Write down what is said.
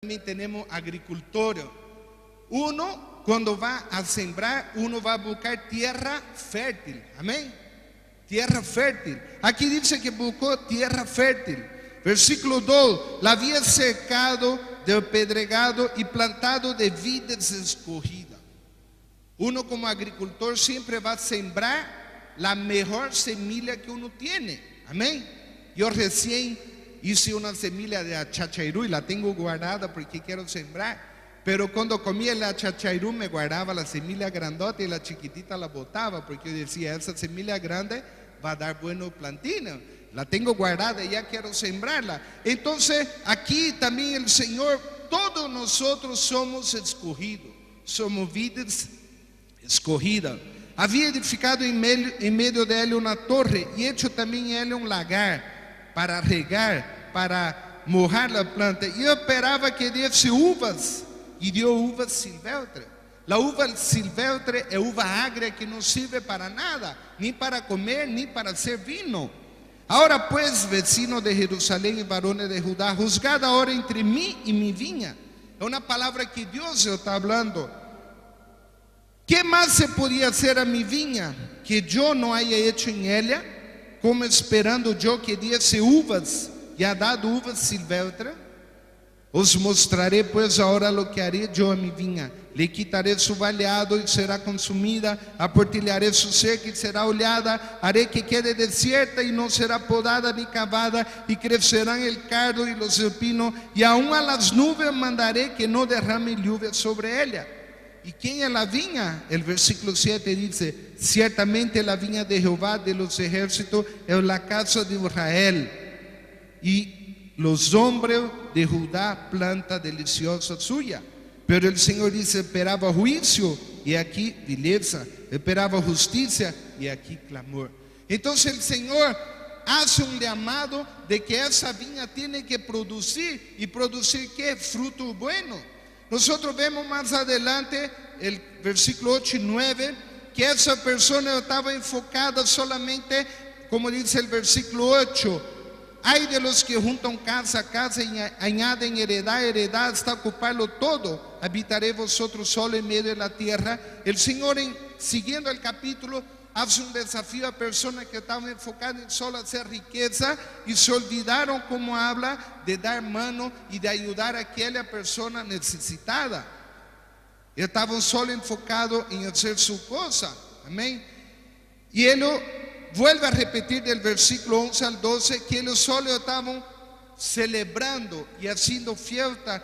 También tenemos agricultores. Uno, cuando va a sembrar, uno va a buscar tierra fértil. Amén. Tierra fértil. Aquí dice que buscó tierra fértil. Versículo 2: la había cercado de pedregado y plantado de vides escogidas. Uno como agricultor siempre va a sembrar la mejor semilla que uno tiene. Amén. Yo recién hice una semilla de achachairú y la tengo guardada porque quiero sembrar. Pero cuando comía el achachairú me guardaba la semilla grandota y la chiquitita la botaba, porque yo decía, esa semilla grande va a dar buenos plantinos. La tengo guardada y ya quiero sembrarla. Entonces aquí también el Señor, todos nosotros somos escogidos, somos vidas escogidas. Había edificado en medio de él una torre y hecho también él un lagar para regar, para mojar la planta. Y yo esperaba que diese uvas, y dio uvas silvestres. La uva silvestre es uva agria que no sirve para nada, ni para comer, ni para hacer vino. Ahora pues, vecinos de Jerusalén y varones de Judá, juzgad ahora entre mí y mi viña. Es una palabra que Dios está hablando. ¿Qué más se podía hacer a mi viña que yo no haya hecho en ella? Como esperando yo que diese uvas, y ha dado uvas silvestres. Os mostraré pues ahora lo que haré yo a mi viña. Le quitaré su vallado y será consumida, aportillaré su cerca y será hollada, haré que quede desierta y no será podada ni cavada, y crecerán el cardo y los espinos, y aún a las nubes mandaré que no derrame lluvia sobre ella. ¿Y quién es la viña? El versículo 7 dice: ciertamente la viña de Jehová de los ejércitos es la casa de Israel, y los hombres de Judá planta deliciosa suya. Pero el Señor dice: esperaba juicio y aquí vileza, esperaba justicia y aquí clamor. Entonces el Señor hace un llamado de que esa viña tiene que producir. ¿Y producir qué? Fruto bueno. Nosotros vemos más adelante el versículo 8 y 9 que esa persona estaba enfocada solamente, como dice el versículo 8: hay de los que juntan casa a casa y añaden heredad a heredad hasta ocuparlo todo. Habitaré vosotros solo en medio de la tierra. El Señor, siguiendo el capítulo, hace un desafío a personas que estaban enfocadas en solo hacer riqueza y se olvidaron, como habla, de dar mano y de ayudar a aquella persona necesitada. Estaban solo enfocados en hacer su cosa. Amén. Y él vuelve a repetir del versículo 11 al 12 que ellos solo estaban celebrando y haciendo fiesta